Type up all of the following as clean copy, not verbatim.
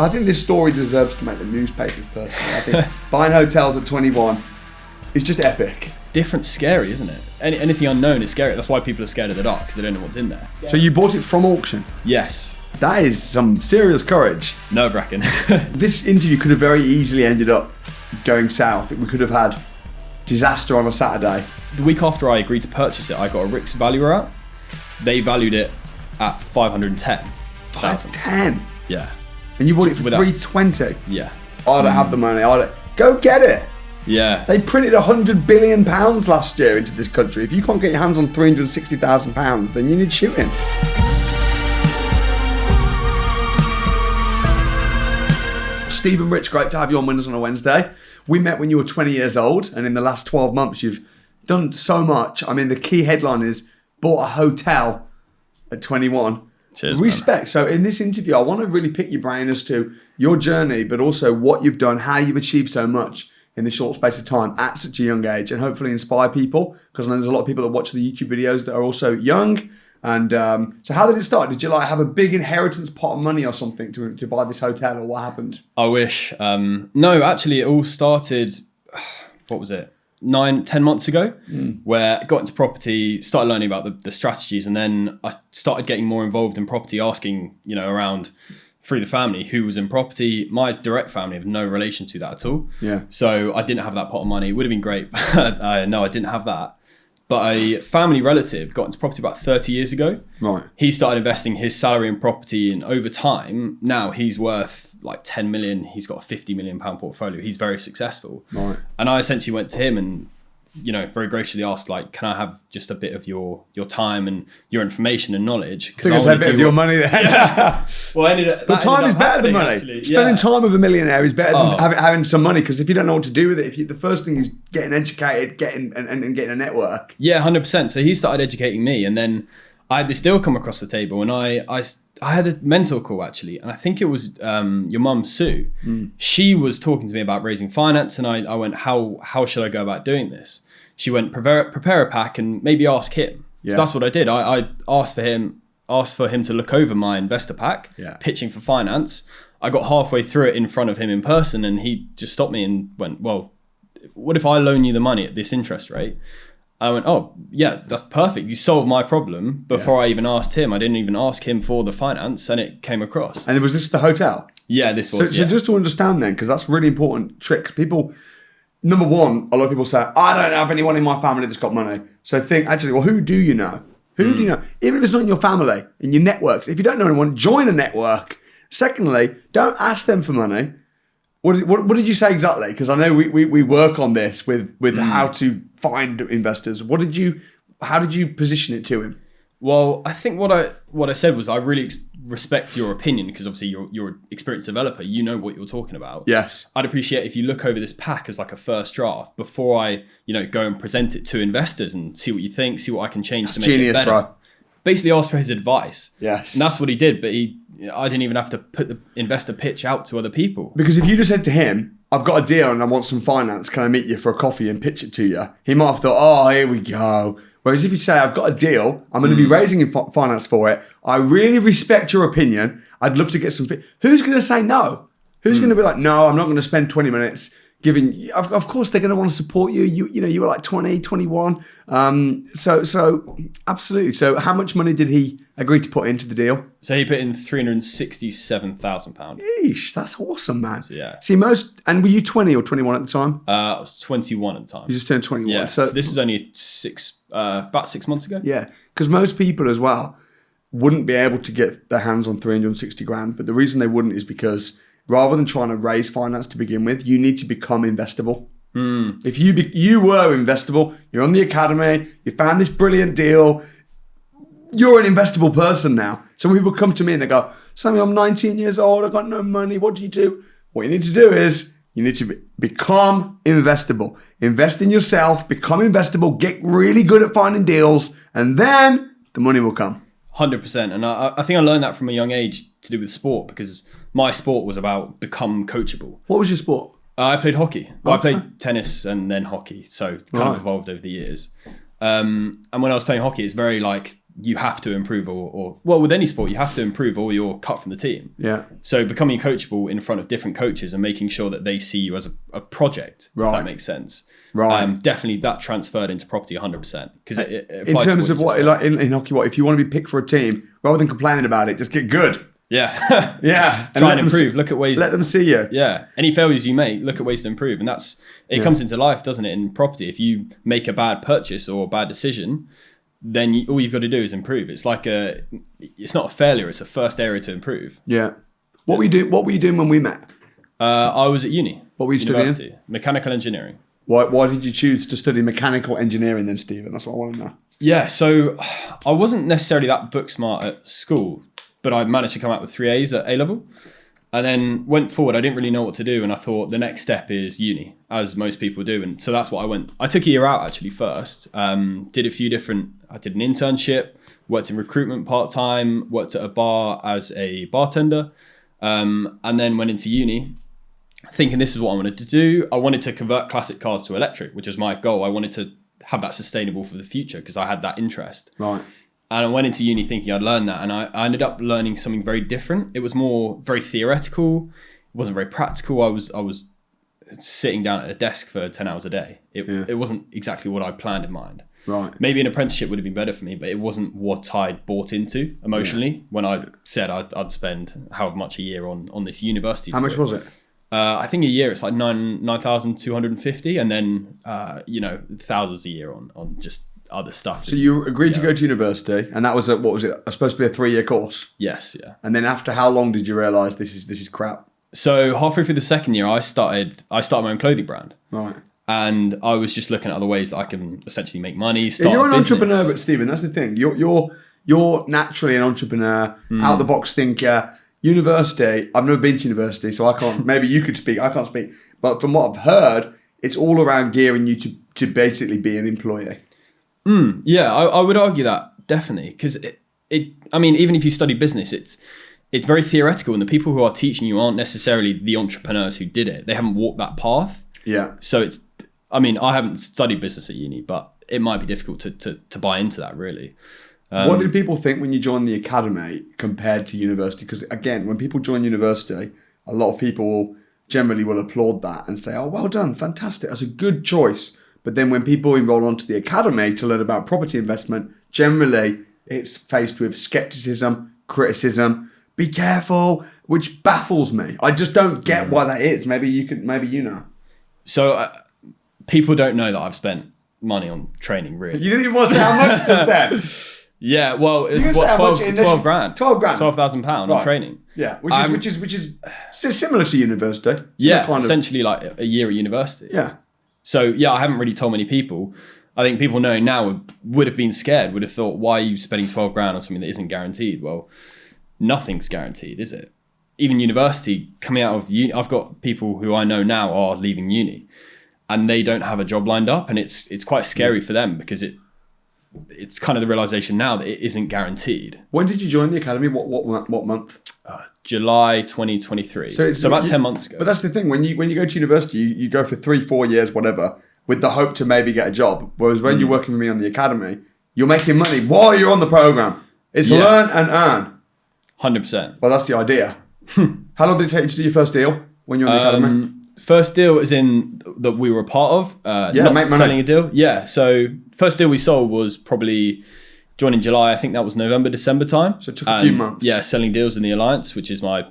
I think this story deserves to make the newspapers personally. I think buying hotels at 21 is just epic. Different, scary, isn't it? Anything unknown is scary. That's why people are scared of the dark, because they don't know what's in there. So you bought it from auction? Yes. That is some serious courage. Nerve-wracking. This interview could have very easily ended up going south. We could have had disaster on a Saturday. The week after I agreed to purchase it, I got a RICS valuer out. They valued it at 510,000. 510? Yeah. And you bought it for 320? Yeah. I don't have the money. Go get it. Yeah. They printed £100 billion last year into this country. If you can't get your hands on £360,000, then you need shooting. Stephen Rich, great to have you on Winners on a Wednesday. We met when you were 20 years old, and in the last 12 months, you've done so much. I mean, the key headline is bought a hotel at 21. Cheers, Respect. Man. So in this interview, I want to really pick your brain as to your journey, but also what you've done, how you've achieved so much in this short space of time at such a young age, and hopefully inspire people, because I know there's a lot of people that watch the YouTube videos that are also young. And so how did it start? Did you have a big inheritance pot of money or something to buy this hotel, or what happened? I wish. No, actually it all started, what was it? 9-10 months ago, where I got into property, started learning about the strategies, and then I started getting more involved in property, asking, around through the family who was in property. My direct family have no relation to that at all. Yeah. So I didn't have that pot of money. It would have been great, but no, I didn't have that. But a family relative got into property about 30 years ago. Right. He started investing his salary in property, and over time, now he's worth like 10 million. He's got a 50 million pound portfolio. He's very successful. Right. And I essentially went to him and, very graciously asked, can I have just a bit of your time and your information and knowledge? Because I a bit of your money there. Yeah. Well, but time is better than money. Actually. Spending time with a millionaire is better than having some money, because if you don't know what to do with it, the first thing is getting educated, getting a network. Yeah, 100%. So he started educating me, and then I had this deal come across the table, and I had a mentor call actually, and I think it was your mum, Sue. She was talking to me about raising finance, and I went, how should I go about doing this? She went, prepare a pack and maybe ask him. Yeah. So that's what I did. I asked for him to look over my investor pack, pitching for finance. I got halfway through it in front of him in person, and he just stopped me and went, well, what if I loan you the money at this interest rate? I went, oh, yeah, that's perfect. You solved my problem before I even asked him. I didn't even ask him for the finance, and it came across. And was this the hotel? Yeah, this was. So just to understand then, because that's a really important trick. People, number one, a lot of people say, I don't have anyone in my family that's got money. So think, actually, well, who do you know? Who do you know? Even if it's not in your family, in your networks. If you don't know anyone, join a network. Secondly, don't ask them for money. What did you say exactly? Because I know we work on this with how to find investors. How did you position it to him? Well, I think what I said was I really respect your opinion, because obviously you're an experienced developer. You know what you're talking about. Yes. I'd appreciate if you look over this pack as like a first draft before I go and present it to investors and see what you think, see what I can change to make it better. Bro. Basically ask for his advice. Yes. And that's what he did, but I didn't even have to put the investor pitch out to other people. Because if you just said to him, I've got a deal and I want some finance, can I meet you for a coffee and pitch it to you? He might have thought, oh, here we go. Whereas if you say, I've got a deal, I'm going to be raising finance for it. I really respect your opinion. I'd love to get some... Who's going to say no? Who's going to be like, no, I'm not going to spend 20 minutes giving... Of course, they're going to want to support you. You were like 20, 21. So absolutely. So how much money did he agree to put into the deal? So he put in £367,000. Yeesh, that's awesome, man. So, yeah. See, and were you 20 or 21 at the time? I was 21 at the time. You just turned 21. Yeah. So this was only about 6 months ago. Yeah, because most people as well wouldn't be able to get their hands on 360 grand. But the reason they wouldn't is because rather than trying to raise finance to begin with, you need to become investable. If you were investable, you're on the academy, you found this brilliant deal, you're an investable person now. So people come to me and they go, Sammy, I'm 19 years old, I've got no money, what do you do? What you need to do is you need to become investable. Invest in yourself, become investable, get really good at finding deals, and then the money will come. 100%. And I think I learned that from a young age to do with sport, because my sport was about become coachable. What was your sport? I played hockey. Well, I played tennis and then hockey, so kind of evolved over the years. And when I was playing hockey, it's very like you have to improve or well, with any sport, you have to improve or you're cut from the team. Yeah. So becoming coachable in front of different coaches and making sure that they see you as a project, if that makes sense. Right. Definitely that transferred into property 100%. Because in terms of what, like in hockey, if you want to be picked for a team, rather than complaining about it, just get good. Yeah. Yeah. Try and improve. Look at ways. Let them see you. Yeah. Any failures you make, look at ways to improve. And it comes into life, doesn't it, in property? If you make a bad purchase or a bad decision, then all you've got to do is improve. It's like it's not a failure, it's a first area to improve. Yeah. What were you doing when we met? I was at uni. What were you studying? Mechanical engineering. Why did you choose to study mechanical engineering then, Stephen? That's what I want to know. Yeah, so I wasn't necessarily that book smart at school, but I managed to come out with 3 A's at A-level. And then went forward, I didn't really know what to do. And I thought the next step is uni, as most people do. And so that's what I went. I took a year out actually first. I did an internship, worked in recruitment part-time, worked at a bar as a bartender, and then went into uni thinking this is what I wanted to do. I wanted to convert classic cars to electric, which was my goal. I wanted to have that sustainable for the future because I had that interest. Right. And I went into uni thinking I'd learn that. And I ended up learning something very different. It was very theoretical. It wasn't very practical. I was sitting down at a desk for 10 hours a day. It wasn't exactly what I planned in mind. Right. Maybe an apprenticeship would have been better for me, but it wasn't what I'd bought into emotionally when I said I'd spend however much a year on this university. How much was it? I think a year it's like 9,250 and then, thousands a year on just other stuff. So you agreed to go to university, and that was what was it? Supposed to be a 3-year course. Yes, yeah. And then after how long did you realise this is crap? So halfway through the second year, I started my own clothing brand. Right. And I was just looking at other ways that I can essentially make money. You're an entrepreneur, but Stephen, that's the thing. You're naturally an entrepreneur, out of the box thinker. University. I've never been to university, so I can't. Maybe you could speak. I can't speak. But from what I've heard, it's all around gearing you to basically be an employee. Yeah, I would argue that definitely because even if you study business, it's very theoretical, and the people who are teaching you aren't necessarily the entrepreneurs who did it. They haven't walked that path. Yeah. So I haven't studied business at uni, but it might be difficult to buy into that really. What did people think when you joined the academy compared to university? Because again, when people join university, a lot of people generally will applaud that and say, "Oh, well done, fantastic, that's a good choice." But then when people enroll onto the academy to learn about property investment, generally it's faced with skepticism, criticism, be careful, which baffles me. I just don't get why that is. Maybe you know. So people don't know that I've spent money on training, really. You didn't even want to say how much just then. Yeah, well, it's 12 grand. 12 grand. £12,000 on training. Yeah, which is similar to university. Essentially like a year at university. Yeah. So, yeah, I haven't really told many people. I think people knowing now would have been scared, would have thought, why are you spending 12 grand on something that isn't guaranteed? Well, nothing's guaranteed, is it? Even university, coming out of uni, I've got people who I know now are leaving uni and they don't have a job lined up, and it's quite scary for them because it's kind of the realization now that it isn't guaranteed. When did you join the academy? What month? July 2023. So about 10 months ago. But that's the thing. When you go to university, you go for 3-4 years, whatever, with the hope to maybe get a job. Whereas when you're working with me on the academy, you're making money while you're on the program. It's learn and earn. 100%. Well, that's the idea. How long did it take you to do your first deal when you're on the academy? First deal is in that we were a part of. Make money. Selling a deal. Yeah. So first deal we sold was probably joined in July. I think that was November, December time. So it took a few months. Yeah, selling deals in the Alliance, which is my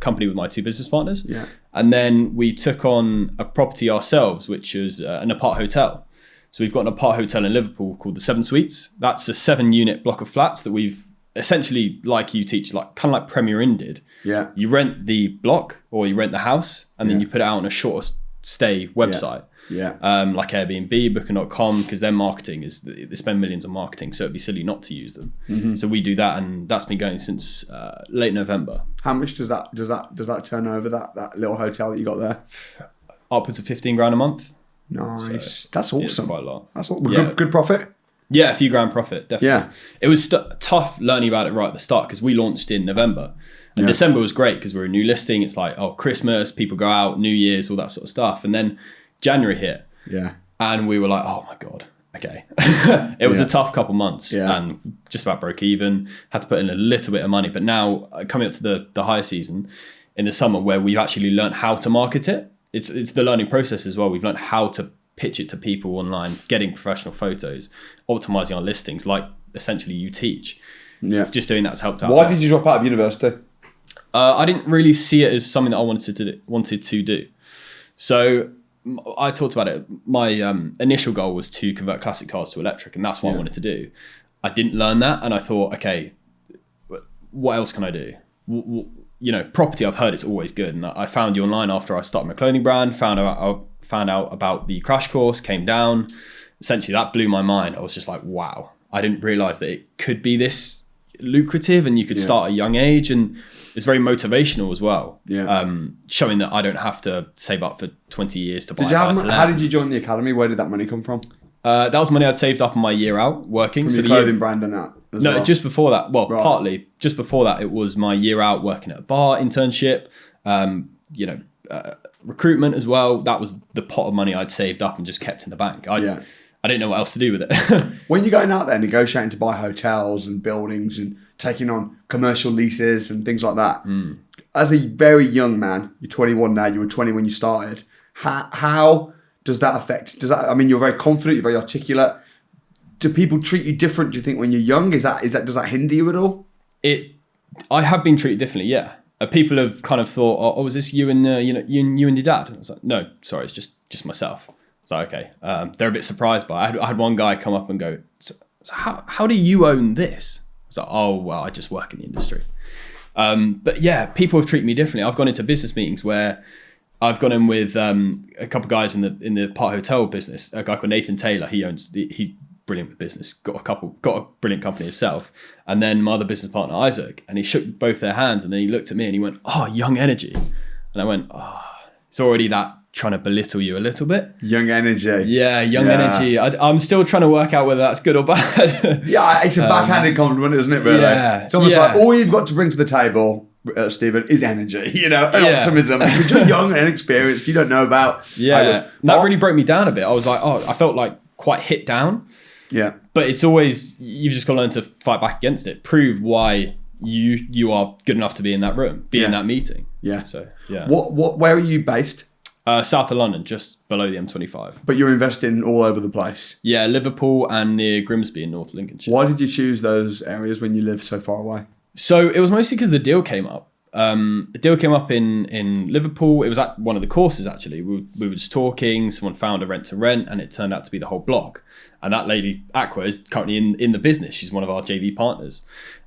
company with my two business partners. Yeah. And then we took on a property ourselves, which is an apart hotel. So we've got an apart hotel in Liverpool called the Seven Suites. That's a 7-unit block of flats that we've essentially, like you teach, like kind of like Premier Inn did. Yeah. You rent the block or you rent the house, and then you put it out on a shorter stay website. Yeah. Like Airbnb, Booking.com, because their marketing they spend millions on marketing, so it'd be silly not to use them. Mm-hmm. So we do that, and that's been going since late November. How much does that turn over, that little hotel that you got there? Upwards of 15 grand a month. Nice. So, that's awesome. It's quite a lot. That's good profit. Yeah, a few grand profit, definitely. Yeah. It was tough learning about it right at the start because we launched in November. And December was great because we're a new listing. It's like, Christmas, people go out, New Year's, all that sort of stuff. And then January hit. Yeah. And we were like, oh my God, okay. It was a tough couple months and just about broke even, had to put in a little bit of money. But now coming up to the high season in the summer where we've actually learned how to market it. It's the learning process as well. We've learned how to pitch it to people online, getting professional photos, optimizing our listings, like essentially you teach. Yeah. Just doing that's helped out. Why did you drop out of university? I didn't really see it as something that I wanted to do. So I talked about it. My initial goal was to convert classic cars to electric, and that's what I wanted to do. I didn't learn that, and I thought, okay, what else can I do? Property, I've heard it's always good, and I found you online after I started my clothing brand, found out about the crash course, came down. Essentially, that blew my mind. I was just like, wow, I didn't realize that it could be this lucrative and you could start at a young age, and it's very motivational as well. Showing that I don't have to save up for 20 years to buy How did you join the academy? Where did that money come from? That was money I'd saved up on my year out working. From your clothing brand and that? No, just before that. Well, partly. Just before that, it was my year out working at a bar, internship, recruitment as well. That was the pot of money I'd saved up and just kept in the bank. I didn't know what else to do with it. When you're going out there negotiating to buy hotels and buildings and taking on commercial leases and things like that, as a very young man, you're 21 now, you were 20 when you started, how does that affect? You're very confident, you're very articulate. Do people treat you different, do you think, when you're young? Does that hinder you at all? I have been treated differently, yeah. People have kind of thought, oh, is this you and you and your dad? I was like, no, sorry, it's just myself. So okay, they're a bit surprised by it. I had one guy come up and go, so how do you own this? I was like, oh, well, I just work in the industry. But yeah, people have treated me differently. I've gone into business meetings where I've gone in with a couple of guys in the Park Hotel business. A guy called Nathan Taylor. He's brilliant with business. Got a brilliant company himself. And then my other business partner Isaac, and he shook both their hands, and then he looked at me and he went, "Oh, young energy," and I went, "Oh, it's already that." Trying to belittle you a little bit. Young energy. Yeah, young energy. I'm still trying to work out whether that's good or bad. Yeah, it's a backhanded compliment, isn't it, really? Yeah, it's almost like all you've got to bring to the table, Stephen, is energy, and optimism. Because you're young and inexperienced, you don't know about... That really broke me down a bit. I was like, I felt like quite hit down. Yeah. But it's always, you've just got to learn to fight back against it. Prove why you are good enough to be in that room, be in that meeting. Yeah. So, yeah. Where are you based? South of London, just below the M25. But you're investing all over the place. Yeah, Liverpool and near Grimsby in North Lincolnshire. Why did you choose those areas when you live so far away? So it was mostly because the deal came up. The deal came up in Liverpool. It was at one of the courses, actually. We were just talking. Someone found a rent-to-rent, and it turned out to be the whole block. And that lady, Aqua, is currently in the business. She's one of our JV partners.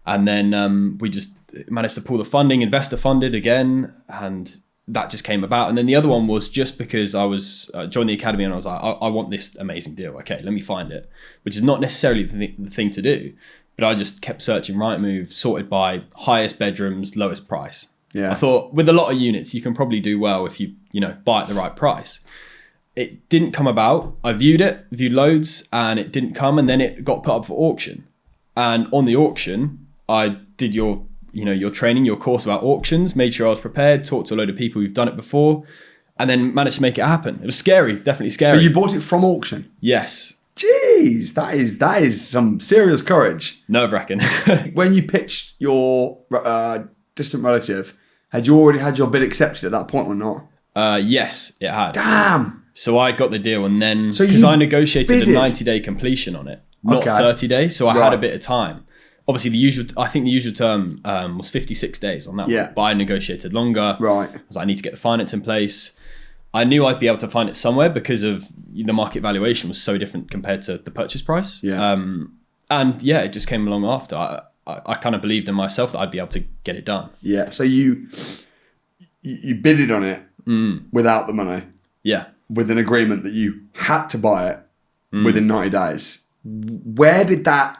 And then we just managed to pull the funding, investor funded again, and that just came about. And then the other one was just because I was joined the academy and I was like, I want this amazing deal. Okay, let me find it, which is not necessarily the thing to do. But I just kept searching Rightmove, sorted by highest bedrooms, lowest price. Yeah. I thought with a lot of units, you can probably do well if you buy at the right price. It didn't come about. I viewed loads, and it didn't come. And then it got put up for auction. And on the auction, I did your training, your course about auctions, made sure I was prepared, talked to a load of people who've done it before, and then managed to make it happen. It was scary, definitely scary. So you bought it from auction? Yes. Jeez, that is some serious courage. Nerve-wracking. When you pitched your distant relative, had you already had your bid accepted at that point or not? Yes, it had. Damn. So I got the deal, and then because I negotiated a 90-day completion on it, not 30 days, so I had a bit of time. Obviously, the usual term was 56 days on that one, but I negotiated longer. Right. I was like, I need to get the finance in place. I knew I'd be able to find it somewhere because of the market valuation was so different compared to the purchase price. Yeah. It just came along after. I kind of believed in myself that I'd be able to get it done. Yeah. So you bidded on it without the money. Yeah. With an agreement that you had to buy it within 90 days. Where did that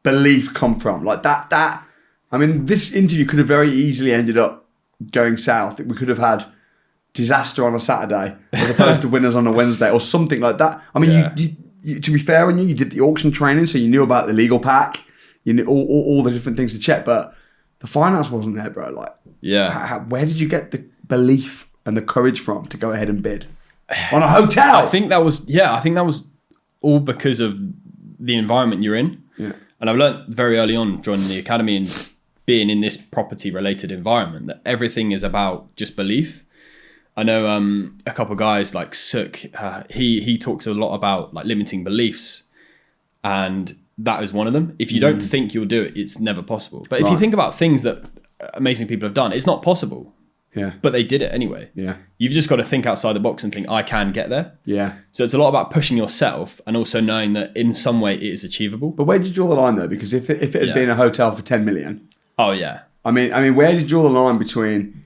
belief come from? Like that. I mean, this interview could have very easily ended up going south. We could have had disaster on a Saturday as opposed to winners on a Wednesday or something like that. I mean, you to be fair on you did the auction training, so you knew about the legal pack, you knew all the different things to check, but the finance wasn't there, bro. Like, where did you get the belief and the courage from to go ahead and bid on a hotel? I think that was all because of the environment you're in. Yeah. And I've learned very early on joining the academy and being in this property related environment that everything is about just belief. I know a couple of guys like Suk, he talks a lot about like limiting beliefs, and that is one of them. If you don't think you'll do it, it's never possible. But if you think about things that amazing people have done, it's not possible. Yeah. But they did it anyway. Yeah. You've just got to think outside the box and think, I can get there. Yeah. So it's a lot about pushing yourself and also knowing that in some way it is achievable. But where did you draw the line though? Because if it had been a hotel for 10 million. Oh yeah. I mean, where did you draw the line between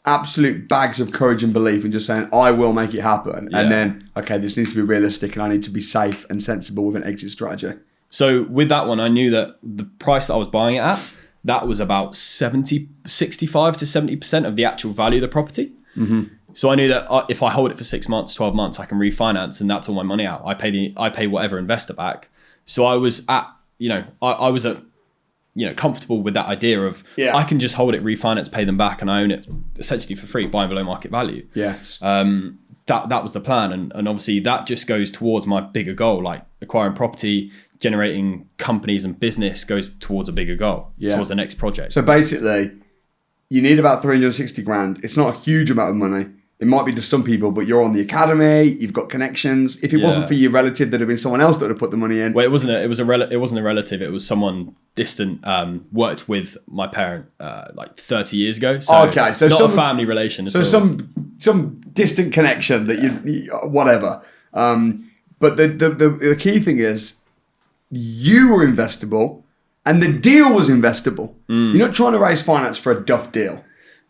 absolute bags of courage and belief and just saying, I will make it happen. Yeah. And then, okay, this needs to be realistic and I need to be safe and sensible with an exit strategy. So with that one, I knew that the price that I was buying it at, that was about 65 to 70% of the actual value of the property. Mm-hmm. So I knew that if I hold it for 6 months, 12 months, I can refinance and that's all my money out. I pay whatever investor back. So I was at, I was at, comfortable with that idea of I can just hold it, refinance, pay them back, and I own it essentially for free, buying below market value. Yes. That was the plan. And obviously that just goes towards my bigger goal, like acquiring property, generating companies and business goes towards a bigger goal, towards the next project. So basically, you need about 360 grand. It's not a huge amount of money. It might be to some people, but you're on the academy, you've got connections. If it wasn't for your relative, there'd have been someone else that would have put the money in. Well, it wasn't a relative. It was someone distant, worked with my parent like 30 years ago. So okay, so not a family relation. So some distant connection that you whatever. But the key thing is you were investable and the deal was investable. You're not trying to raise finance for a duff deal.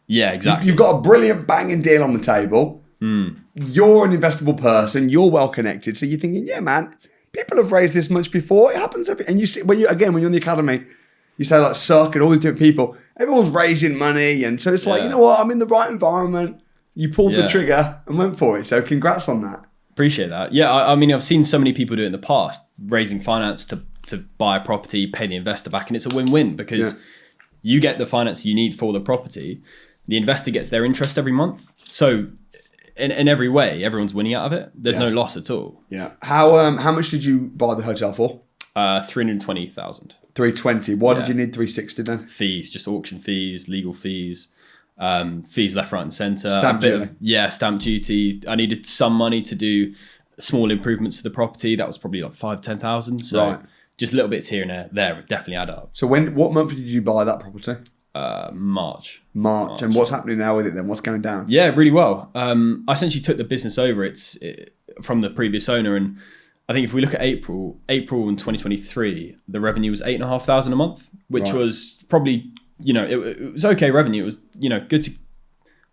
Yeah, exactly. You've got a brilliant banging deal on the table. You're an investable person. You're well connected. So you're thinking, yeah, man, people have raised this much before. It happens and you see when you're in the academy, you say like Suck and all these different people. Everyone's raising money, and so it's like, you know what? I'm in the right environment. You pulled the trigger and went for it. So congrats on that. Appreciate that. Yeah, I mean, I've seen so many people do it in the past, raising finance to buy a property, pay the investor back, and it's a win-win because you get the finance you need for the property. The investor gets their interest every month. So in every way, everyone's winning out of it. There's no loss at all. Yeah. How much did you buy the hotel for? 320,000. 320. Why did you need 360 then? Fees, just auction fees, legal fees, fees left, right, and centre. Stamp duty. Stamp duty. I needed some money to do small improvements to the property. That was probably like 5,000-10,000. So just little bits here and there definitely add up. So what month did you buy that property? March. And what's happening now with it then? What's going down? Yeah, really well. I essentially took the business over from the previous owner, and I think if we look at April in 2023, the revenue was 8,500 a month, which was probably, it was okay revenue. It was, good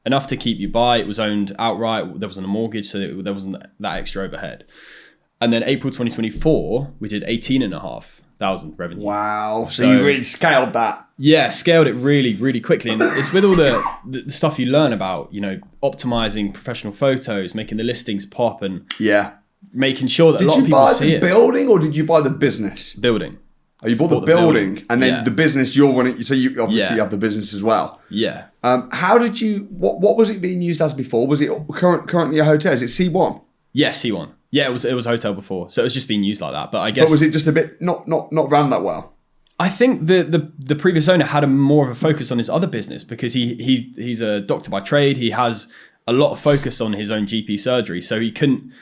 enough to keep you by. It was owned outright. There wasn't a mortgage, so there wasn't that extra overhead. And then April 2024, we did 18,500 revenue. Wow. So you really scaled that. Yeah, scaled it really, really quickly. And it's with all the stuff you learn about, optimizing professional photos, making the listings pop, and making sure that a lot of people see it. Did you buy the building or did you buy the business? Building. Oh, you bought the building and then the business you're running. So you obviously have the business as well. Yeah. How did you? What was it being used as before? Was it currently a hotel? Is it C1? Yeah, C1. Yeah, it was a hotel before, so it was just being used like that. But I guess. But was it just a bit not ran that well? I think the previous owner had more of a focus on his other business because he's a doctor by trade. He has a lot of focus on his own GP surgery, so he couldn't,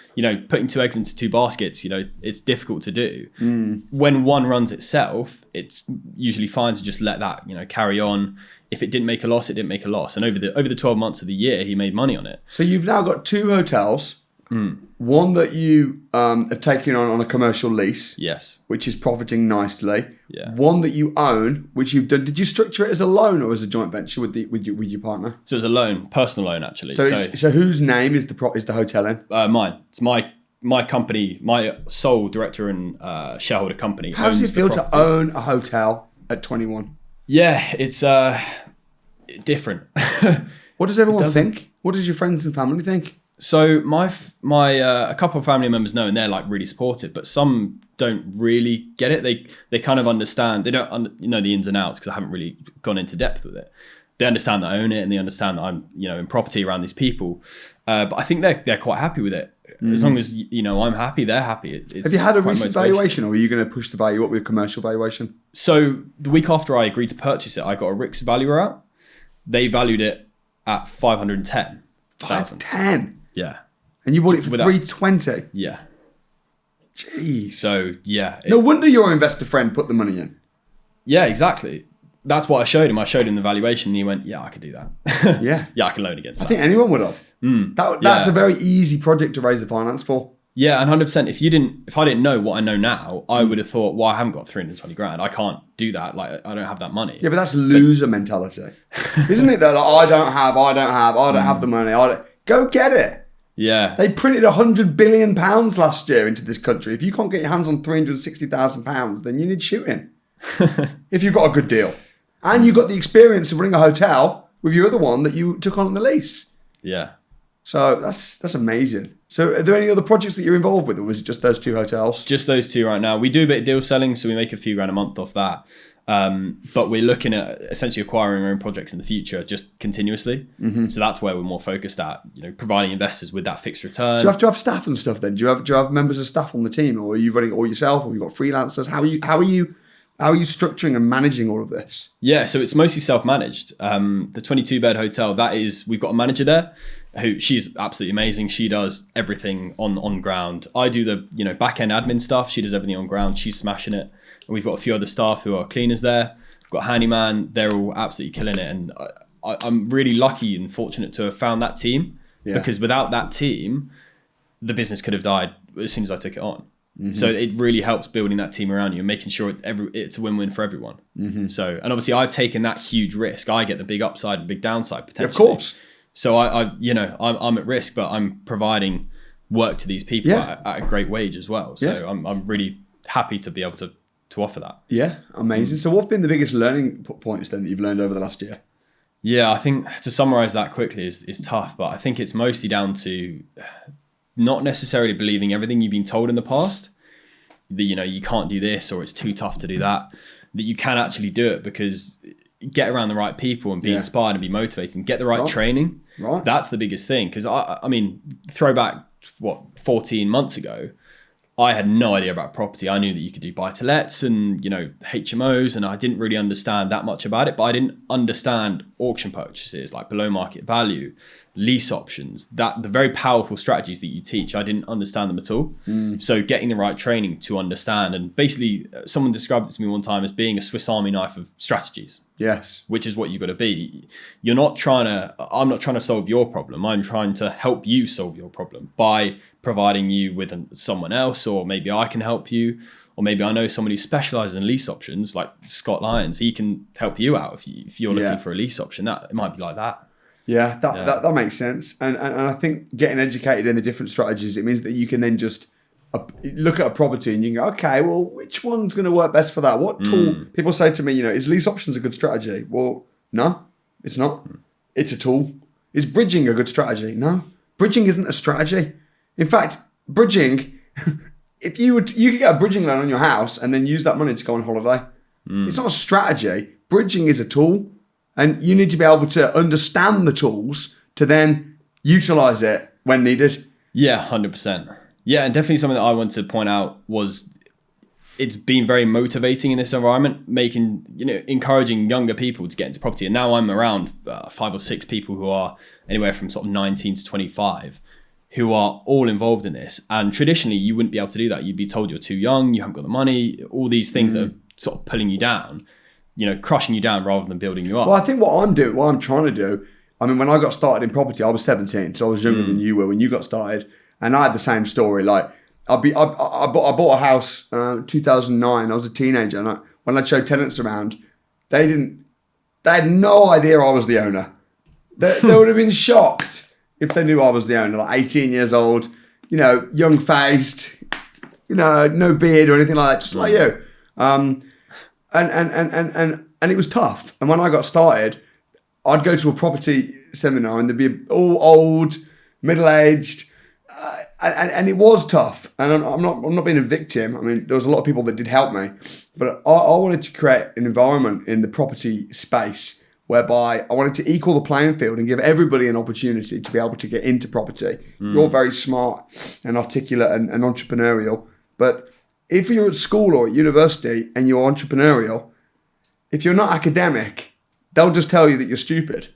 putting two eggs into two baskets. It's difficult to do. When one runs itself, it's usually fine to just let that carry on. If it didn't make a loss, it didn't make a loss. And over the 12 months of the year, he made money on it. So you've now got two hotels. One that you have taken on a commercial lease. Yes. Which is profiting nicely. Yeah. One that you own, which you've done. Did you structure it as a loan or as a joint venture with your partner? So it's a loan, personal loan actually. So whose name is the hotel in? Mine. It's my company, my sole director and shareholder company. How does it feel to own a hotel at 21? Yeah, it's different. What does everyone think? What does your friends and family think? So my a couple of family members know, and they're like really supportive, but some don't really get it. They kind of understand. They don't know the ins and outs because I haven't really gone into depth with it. They understand that I own it, and they understand that I'm in property around these people. But I think they're quite happy with it as long as, I'm happy, they're happy. It's Have you had a quite recent motivation. valuation, or are you going to push the value up with commercial valuation? So the week after I agreed to purchase it, I got a RICS valuer out. They valued it at 510,000. 510? Yeah. And you bought it for 320? Yeah. Jeez. So yeah. No wonder your investor friend put the money in. Yeah, exactly. That's what I showed him. I showed him the valuation and he went, yeah, I could do that. Yeah. Yeah, I can loan against that. I think anyone would have. That's a very easy project to raise the finance for. Yeah, and 100%. If I didn't know what I know now, I would have thought, well, I haven't got 320 grand. I can't do that. Like, I don't have that money. Yeah, but that's loser mentality. Isn't it? That like, I don't have the money. Go get it. Yeah. They printed £100 billion last year into this country. If you can't get your hands on £360,000, then you need shooting. If you've got a good deal. And you've got the experience of running a hotel with your other one that you took on the lease. Yeah. So that's amazing. So are there any other projects that you're involved with, or was it just those 2 hotels? Just those 2 right now. We do a bit of deal selling, so we make a few grand a month off that. But we're looking at essentially acquiring our own projects in the future, just continuously. So that's where we're more focused at, providing investors with that fixed return. Do you have to have staff and stuff then? Do you have members of staff on the team, or are you running it all yourself, or you've got freelancers? How are you structuring and managing all of this? Yeah, so it's mostly self-managed. The 22-bed hotel, we've got a manager there who she's absolutely amazing. She does everything on ground. I do the back-end admin stuff. She does everything on ground. She's smashing it. And we've got a few other staff who are cleaners there. We've got a handyman. They're all absolutely killing it. And I'm really lucky and fortunate to have found that team because without that team, the business could have died as soon as I took it on. So it really helps building that team around you and making sure it's a win-win for everyone. So, and obviously I've taken that huge risk. I get the big upside and big downside potentially. Of course. So I'm at risk, but I'm providing work to these people at a great wage as well. So I'm really happy to be able to offer that. Yeah, amazing. So what's been the biggest learning points then that you've learned over the last year? Yeah, I think to summarize that quickly is tough, but I think it's mostly down to not necessarily believing everything you've been told in the past, that you can't do this or it's too tough to do that you can actually do it, because get around the right people and be inspired and be motivated and get the right training. Right. That's the biggest thing, because I mean, throwback 14 months ago, I had no idea about property. I knew that you could do buy-to-lets and, HMOs, and I didn't really understand that much about it, but I didn't understand auction purchases, like below market value, lease options, the very powerful strategies that you teach. I didn't understand them at all. So getting the right training to understand, and basically someone described it to me one time as being a Swiss Army knife of strategies. Yes. Which is what you've got to be. I'm not trying to solve your problem. I'm trying to help you solve your problem by providing you with someone else, or maybe I can help you, or maybe I know someone who specializes in lease options, like Scott Lyons. He can help you out if you're looking for a lease option. It might be like that. Yeah, that makes sense. And I think getting educated in the different strategies, it means that you can then just look at a property and you can go, okay, well, which one's going to work best for that? What tool? People say to me, is lease options a good strategy? Well, no, it's not. It's a tool. Is bridging a good strategy? No, bridging isn't a strategy. In fact, bridging, if you could get a bridging loan on your house and then use that money to go on holiday. It's not a strategy. Bridging is a tool, and you need to be able to understand the tools to then utilize it when needed. Yeah, 100%. Yeah, and definitely something that I want to point out was it's been very motivating in this environment, encouraging younger people to get into property. And now I'm around 5 or 6 people who are anywhere from sort of 19 to 25. Who are all involved in this. And traditionally, you wouldn't be able to do that. You'd be told you're too young, you haven't got the money, all these things that are sort of pulling you down, crushing you down rather than building you up. Well, I think what I'm trying to do, when I got started in property, I was 17, so I was younger than you were when you got started. And I had the same story. Like, I bought a house 2009. I was a teenager, and when I showed tenants around, they had no idea I was the owner. They would have been shocked if they knew I was the owner, like 18 years old, young-faced, no beard or anything like that, just like you. And it was tough. And when I got started, I'd go to a property seminar and there'd be all old, middle-aged, and it was tough. And I'm not being a victim. There was a lot of people that did help me, but I wanted to create an environment in the property space whereby I wanted to equal the playing field and give everybody an opportunity to be able to get into property. You're very smart and articulate and entrepreneurial. But if you're at school or at university and you're entrepreneurial, if you're not academic, they'll just tell you that you're stupid.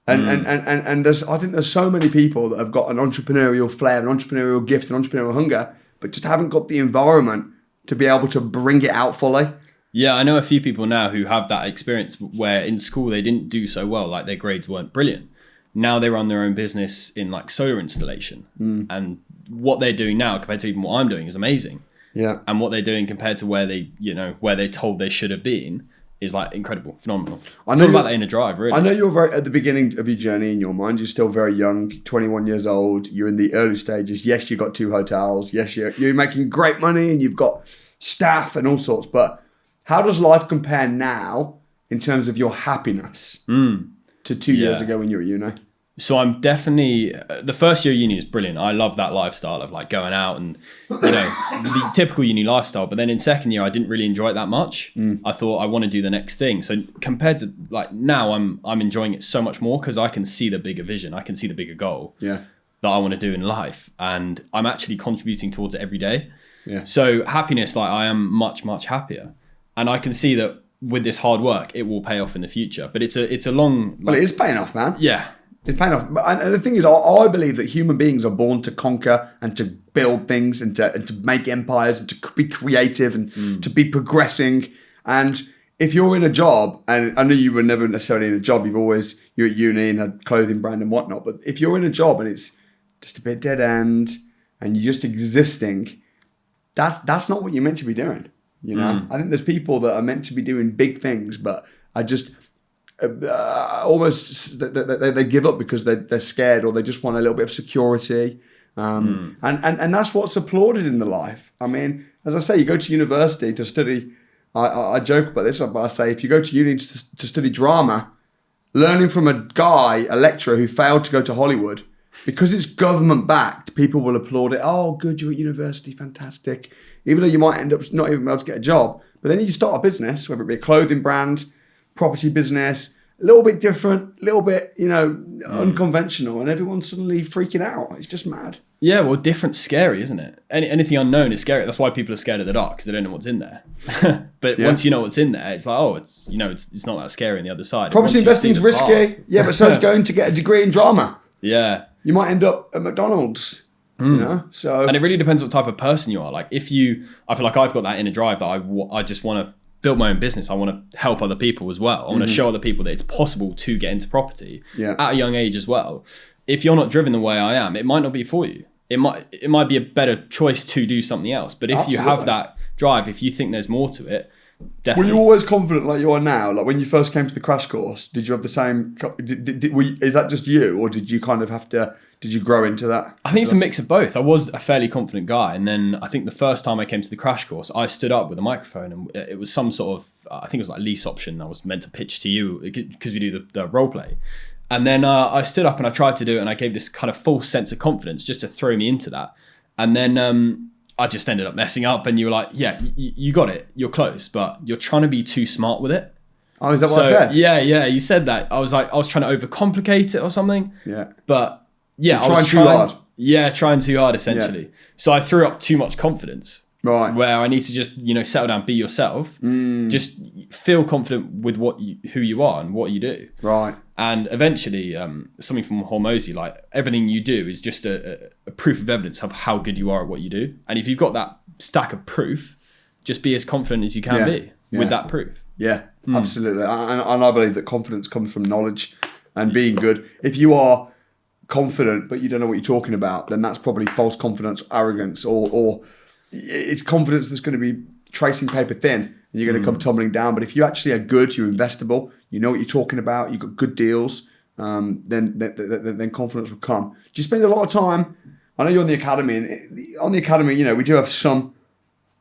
And I think there's so many people that have got an entrepreneurial flair, an entrepreneurial gift, an entrepreneurial hunger, but just haven't got the environment to be able to bring it out fully. Yeah, I know a few people now who have that experience where in school they didn't do so well, like their grades weren't brilliant. Now they run their own business in like solar installation. And what they're doing now compared to even what I'm doing is amazing. Yeah. And what they're doing compared to where they're told they should have been is like incredible, phenomenal. It's all about that inner drive, really. I know you're very at the beginning of your journey in your mind. You're still very young, 21 years old. You're in the early stages. Yes, you've got 2 hotels. Yes, you're making great money and you've got staff and all sorts. But how does life compare now in terms of your happiness to 2 years ago when you were at uni? So I'm definitely, the first year of uni is brilliant. I love that lifestyle of like going out and, the typical uni lifestyle. But then in second year, I didn't really enjoy it that much. I thought I want to do the next thing. So compared to like now, I'm enjoying it so much more because I can see the bigger vision. I can see the bigger goal that I want to do in life. And I'm actually contributing towards it every day. Yeah. So happiness, like I am much, much happier. And I can see that with this hard work, it will pay off in the future. But it's a long... Well, it is paying off, man. Yeah. It's paying off. But the thing is, I believe that human beings are born to conquer and to build things and to make empires and to be creative and to be progressing. And if you're in a job, and I know you were never necessarily in a job, you're at uni and had clothing brand and whatnot, but if you're in a job and it's just a bit dead end and you're just existing, that's not what you're meant to be doing. I think there's people that are meant to be doing big things, but I just... almost they give up because they're scared or they just want a little bit of security and that's what's applauded in the life. I mean, as I say, you go to university to study, I joke about this, but I say if you go to uni to study drama, learning from a lecturer who failed to go to Hollywood, because it's government backed, people will applaud it. Oh, good, you're at university, fantastic, even though you might end up not even able to get a job. But then you start a business, whether it be a clothing brand, property business, a little bit different, a little bit, unconventional, and everyone's suddenly freaking out. It's just mad. Yeah, well, different's scary, isn't it? Anything unknown is scary. That's why people are scared of the dark, because they don't know what's in there. But once you know what's in there, it's like, it's not that scary on the other side. Property investing's risky. Yeah, but so is going to get a degree in drama. Yeah. You might end up at McDonald's. So, and it really depends what type of person you are. Like I feel like I've got that inner drive that I just want to build my own business. I want to help other people as well. I want to show other people that it's possible to get into property at a young age as well. If you're not driven the way I am, it might not be for you. It might be a better choice to do something else. But if you have that drive, if you think there's more to it, definitely. Were you always confident like you are now? Like when you first came to the crash course, did you have the same? Is that just you, or did you kind of have to? Did you grow into that? I think it's a mix of both. I was a fairly confident guy, and then I think the first time I came to the crash course, I stood up with a microphone, and it was some sort of, I think it was like lease option. I was meant to pitch to you because we do the role play, and then I stood up and I tried to do it, and I gave this kind of false sense of confidence just to throw me into that, and then I just ended up messing up, and you were like, yeah, you got it, you're close, but you're trying to be too smart with it. Oh, is that what I said? Yeah, you said that. I was trying to overcomplicate it or something. Yeah. But yeah, I was trying too hard. Yeah, trying too hard essentially. Yeah. So I threw up too much confidence. Right. Where I need to just, settle down, be yourself. Just feel confident with who you are and what you do. Right. And eventually, something from Hormozy, like everything you do is just a proof of evidence of how good you are at what you do. And if you've got that stack of proof, just be as confident as you can be with that proof. Yeah, absolutely. And I believe that confidence comes from knowledge and being good. If you are confident but you don't know what you're talking about, then that's probably false confidence, arrogance, or it's confidence that's going to be tracing paper thin and you're going to come tumbling down. But if you actually are good, you're investable, you know what you're talking about, you've got good deals, then confidence will come. Do you spend a lot of time? I know you're on the academy, and on the academy, we do have some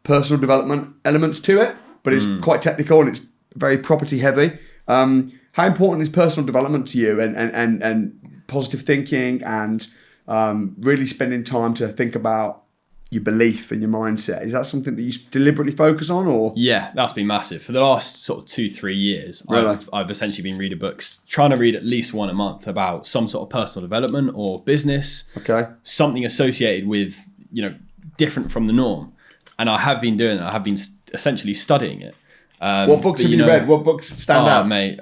personal development elements to it, but it's quite technical and it's very property heavy. How important is personal development to you, and positive thinking, and really spending time to think about your belief and your mindset. Is that something that you deliberately focus on, or? Yeah, that's been massive. For the last sort of 2-3 years, Really? I've essentially been reading books, trying to read at least one a month about some sort of personal development or business, Okay. something associated with, different from the norm. And I have been doing that. I have been essentially studying it. What books have you read? What books stand out? Mate,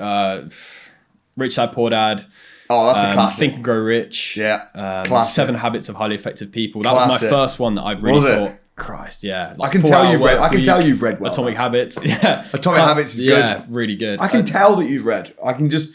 Rich Dad Poor Dad. Oh, that's a classic. Think and Grow Rich. Yeah, classic. 7 Habits of Highly Effective People. That was my first one that I've really thought, Christ, yeah. I can tell you've read. I can tell you've read well. Atomic Habits. Yeah. Atomic Habits is good. Yeah, really good. I can tell that you've read. I can just.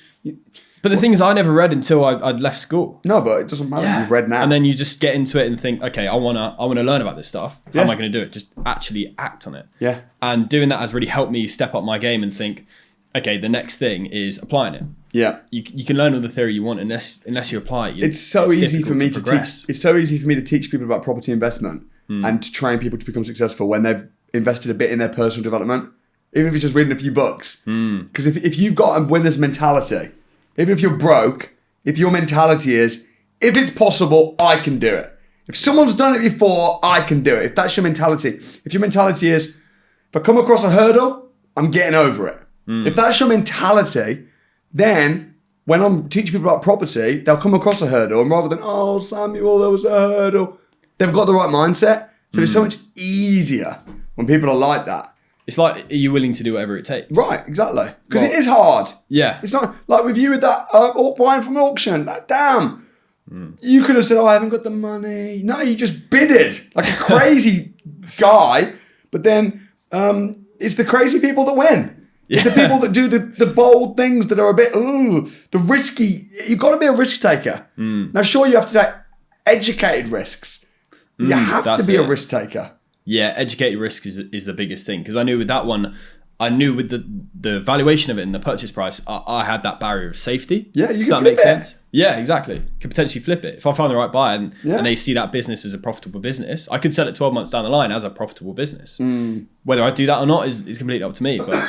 But the thing is, I never read until I'd left school. No, but it doesn't matter. You've read now, and then you just get into it and think, okay, I wanna learn about this stuff. How am I going to do it? Just actually act on it. Yeah. And doing that has really helped me step up my game and think, okay, the next thing is applying it. Yeah. You can learn all the theory you want unless you apply it. It's so easy for me to teach. It's so easy for me to teach people about property investment and to train people to become successful when they've invested a bit in their personal development, even if it's just reading a few books. Because if you've got a winner's mentality, even if you're broke, if your mentality is, if it's possible, I can do it. If someone's done it before, I can do it. If that's your mentality. If your mentality is, if I come across a hurdle, I'm getting over it. If that's your mentality, then when I'm teaching people about property, they'll come across a hurdle, and rather than, oh, Samuel, there was a hurdle, they've got the right mindset. So it's so much easier when people are like that. It's like, are you willing to do whatever it takes? Right, exactly. Because it is hard. Yeah. It's not like with you with that buying from an auction. Like, damn. You could have said, oh, I haven't got the money. No, you just bidded like a crazy guy. But then it's the crazy people that win. Yeah. It's the people that do the bold things that are a bit, the risky. You've got to be a risk taker. Now, sure, you have to take educated risks. You have to be a risk taker. Yeah, educated risk is the biggest thing. Because I knew with that one, I knew with the valuation of it and the purchase price, I had that barrier of safety. Yeah, you can that flip makes it. Sense. Yeah, exactly. Could potentially flip it. If I find the right buyer and they see that business as a profitable business, I could sell it 12 months down the line as a profitable business. Whether I do that or not is completely up to me. But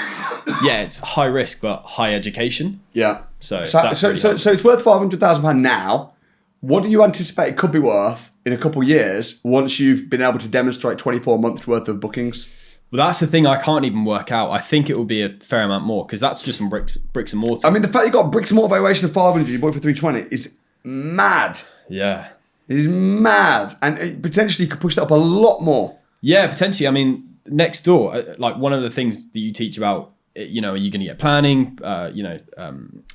yeah, it's high risk but high education. Yeah. So it's worth £500,000 now. What do you anticipate it could be worth in a couple of years once you've been able to demonstrate 24 months worth of bookings? Well, that's the thing I can't even work out. I think it will be a fair amount more because that's just some bricks and mortar. I mean, the fact you got a bricks and mortar valuation of 500, you bought it for 320 is mad. Yeah. It is mad. And it potentially could push that up a lot more. Yeah, potentially. I mean, next door, like one of the things that you teach about, are you going to get planning,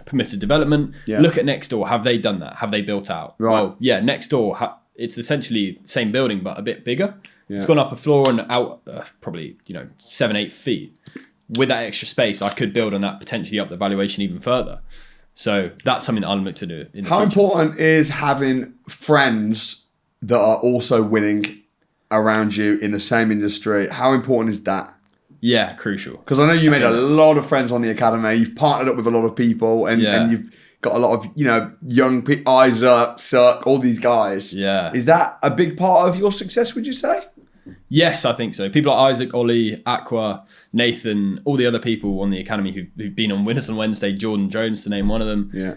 permitted development? Yeah. Look at next door. Have they done that? Have they built out? Right. Well, yeah, next door, it's essentially the same building, but a bit bigger. Yeah. It's gone up a floor and out probably 7-8 feet. With that extra space, I could build on that, potentially up the valuation even further. So that's something that I'll look to do in the How future. important is having friends that are also winning around you in the same industry? How important is that? Yeah, crucial. Because I know you made a lot of friends on the academy. You've partnered up with a lot of people, and you've got a lot of young people, Isaac, Cirque, all these guys. Yeah. Is that a big part of your success, would you say? Yes, I think so. People like Isaac, Ollie, Aqua, Nathan, all the other people on the academy who've been on Winners on Wednesday, Jordan Jones to name one of them. Yeah.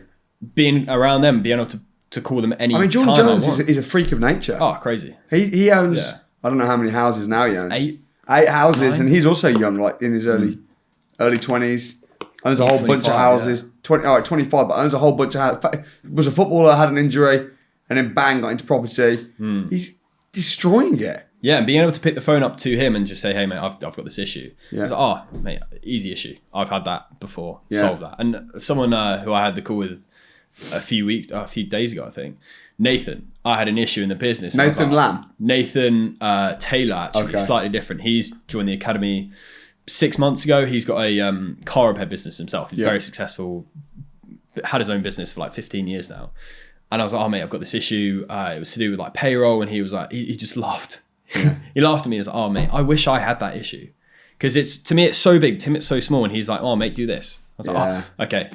Being around them, being able to call them any time. I mean, Jordan Jones is a freak of nature. Oh, crazy. He owns, I don't know how many houses now he owns. 8 houses, 9. and he's also young, like in his early 20s. Owns a whole bunch of houses. 25, but owns a whole bunch of houses. Was a footballer, had an injury, and then bang, got into property. He's destroying it. Yeah, and being able to pick the phone up to him and just say, hey, mate, I've got this issue. Yeah. He's like, oh, mate, easy issue. I've had that before. Yeah. Solve that. And someone who I had the call with a few days ago, I think, Nathan, I had an issue in the business. Nathan Lamb? Nathan Taylor, actually, slightly different. He's joined the academy 6 months ago. He's got a car repair business himself. He's very successful, had his own business for like 15 years now. And I was like, oh, mate, I've got this issue. It was to do with like payroll. And he was like, he just laughed. Yeah. He laughed at me and was like, oh, mate, I wish I had that issue. Because to me, it's so big. To him, it's so small. And he's like, oh, mate, do this. I was like, oh, okay.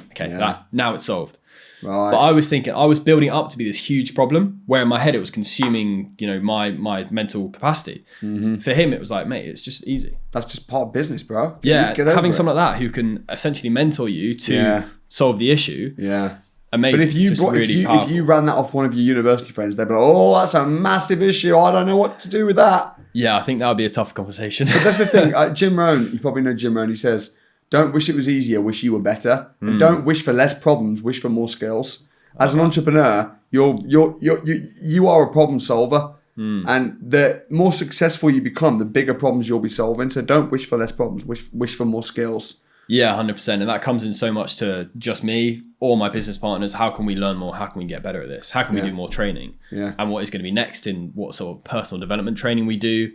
Now it's solved. Right. But I was thinking, I was building it up to be this huge problem where in my head it was consuming, my mental capacity. For him, it was like, mate, it's just easy. That's just part of business, bro. Having someone like that who can essentially mentor you to solve the issue. Yeah. amazing. But if you ran that off one of your university friends, they'd be like, oh, that's a massive issue. I don't know what to do with that. Yeah, I think that would be a tough conversation. But that's the thing. Jim Rohn, you probably know Jim Rohn. He says, don't wish it was easier, wish you were better. And don't wish for less problems, wish for more skills. As an entrepreneur, you are a problem solver. And the more successful you become, the bigger problems you'll be solving. So don't wish for less problems, wish for more skills. Yeah, 100%. And that comes in so much to just me or my business partners. How can we learn more? How can we get better at this? How can we do more training? Yeah. And what is going to be next in what sort of personal development training we do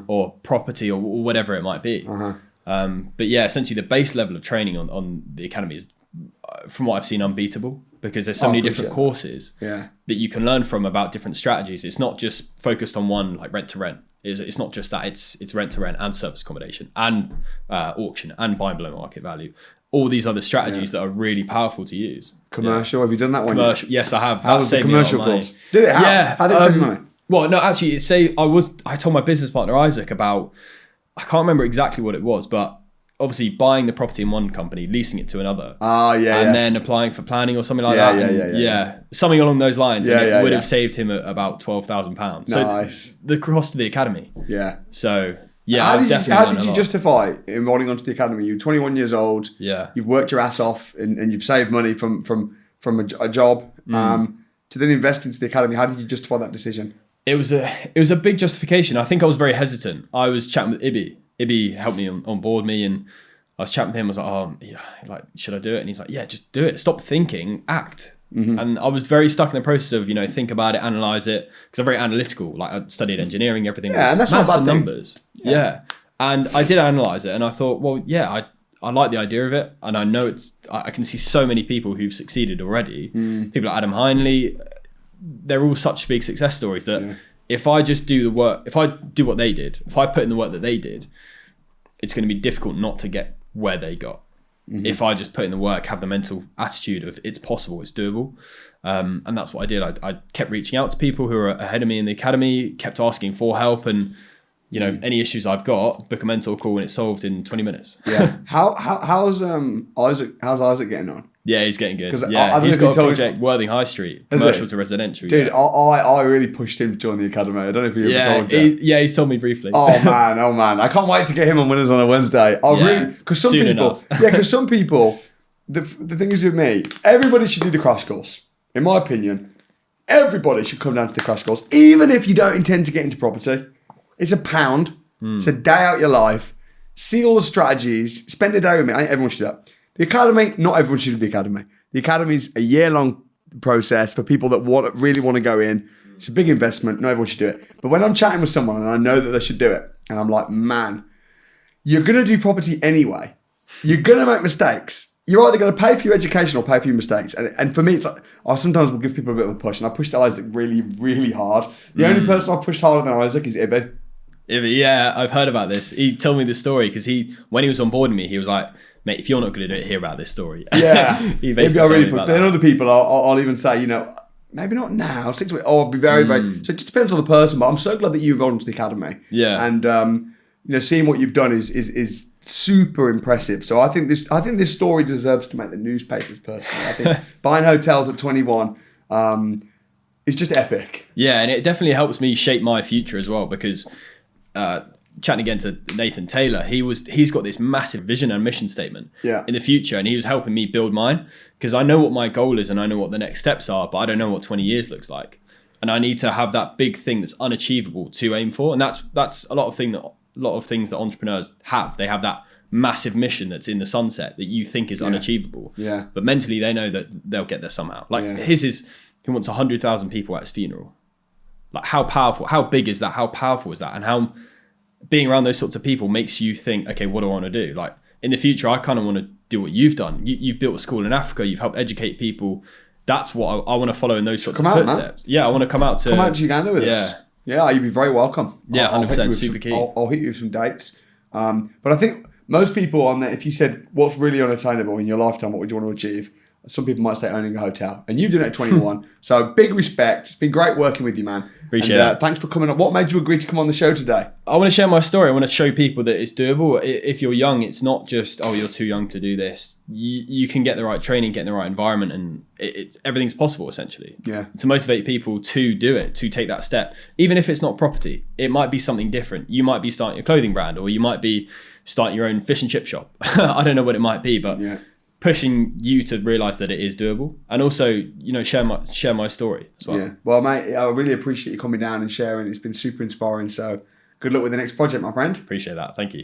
or property or whatever it might be. But yeah, essentially the base level of training on the academy is, from what I've seen, unbeatable, because there's so many different courses that you can learn from about different strategies. It's not just focused on one, like rent to rent. It's not just that. It's rent to rent and service accommodation and auction and buying below market value. All these other strategies that are really powerful to use. Commercial, have you done that one? Commercial, yes, I have. How was the commercial course? Did it? How did it save you money? Well, no, actually, I told my business partner Isaac about, I can't remember exactly what it was, but obviously buying the property in one company, leasing it to another. And then applying for planning or something like that. Yeah. Something along those lines. And it would have saved him about £12,000. Nice. So the cost of the academy. Yeah. So how did you justify enrolling onto the academy? You're 21 years old. Yeah. You've worked your ass off and you've saved money from a job to then invest into the academy. How did you justify that decision? It was a big justification. I think I was very hesitant. I was chatting with Ibby. Ibby helped me on board me, and I was chatting with him. I was like, oh, yeah, like, should I do it? And he's like, yeah, just do it. Stop thinking, act. And I was very stuck in the process of, think about it, analyze it, because I'm very analytical. Like, I studied engineering, everything was and that's not maths a bad and thing. numbers. Yeah. And I did analyze it, and I thought, well, yeah, I like the idea of it, and I know I can see so many people who've succeeded already. People like Adam Heinley, they're all such big success stories that if I just do the work, if I do what they did, if I put in the work that they did, it's going to be difficult not to get where they got. If I just put in the work, have the mental attitude of it's possible, it's doable. And that's what I did. I kept reaching out to people who are ahead of me in the academy, kept asking for help, and any issues I've got, book a mentor call and it's solved in 20 minutes. Yeah. How's Isaac getting on? Yeah, he's getting good. Yeah, he's got a project, Worthing High Street, commercial to residential. Dude, I really pushed him to join the academy. I don't know if he ever told you. He's told me briefly. Oh man, I can't wait to get him on Winners on a Wednesday. Because some people, the thing is with me, everybody should do the crash course. In my opinion, everybody should come down to the crash course, even if you don't intend to get into property. It's £1. It's a day out your life. See all the strategies. Spend a day with me. I think everyone should do that. The academy, not everyone should do the academy. The academy's a year-long process for people that really want to go in. It's a big investment. Not everyone should do it. But when I'm chatting with someone and I know that they should do it, and I'm like, man, you're going to do property anyway. You're going to make mistakes. You're either going to pay for your education or pay for your mistakes. And for me, it's like, I sometimes will give people a bit of a push. And I pushed Isaac really, really hard. The only person I've pushed harder than Isaac is Ibby. Ibby, yeah, I've heard about this. He told me this story because when he was on board with me, he was like, mate, if you're not going to do it, hear about this story. Yeah. Maybe I really push. Then other people, I'll even say, maybe not now, 6 weeks. I'll be very, very. So it just depends on the person. But I'm so glad that you've gone into the academy. Yeah. And seeing what you've done is super impressive. So I think this story deserves to make the newspapers. Personally, I think buying hotels at 21 is just epic. Yeah, and it definitely helps me shape my future as well because. Chatting again to Nathan Taylor, he's got this massive vision and mission statement in the future, and he was helping me build mine because I know what my goal is and I know what the next steps are, but I don't know what 20 years looks like, and I need to have that big thing that's unachievable to aim for, and that's a lot of things that entrepreneurs have. They have that massive mission that's in the sunset that you think is unachievable, but mentally they know that they'll get there somehow. Like his is, he wants 100,000 people at his funeral. Like how powerful, how big is that? How powerful is that? And how being around those sorts of people makes you think, okay, what do I want to do? Like in the future, I kind of want to do what you've done. You've built a school in Africa. You've helped educate people. That's what I want to follow in those sorts of footsteps. Man. Yeah, I want to come out to Uganda with us. Yeah, you'd be very welcome. Yeah, 100%, super keen. I'll hit you with some dates. But I think most people on there, if you said, what's really unattainable in your lifetime, what would you want to achieve? Some people might say owning a hotel. And you've done it at 21. So big respect. It's been great working with you, man. Appreciate that. Thanks for coming on. What made you agree to come on the show today? I want to share my story. I want to show people that it's doable. If you're young, it's not just, oh, you're too young to do this. You can get the right training, get in the right environment, and everything's possible, essentially. Yeah. To motivate people to do it, to take that step. Even if it's not property, it might be something different. You might be starting a clothing brand, or you might be starting your own fish and chip shop. I don't know what it might be, but pushing you to realize that it is doable, and also, share my story as well. Yeah. Well, mate, I really appreciate you coming down and sharing. It's been super inspiring. So good luck with the next project, my friend. Appreciate that. Thank you.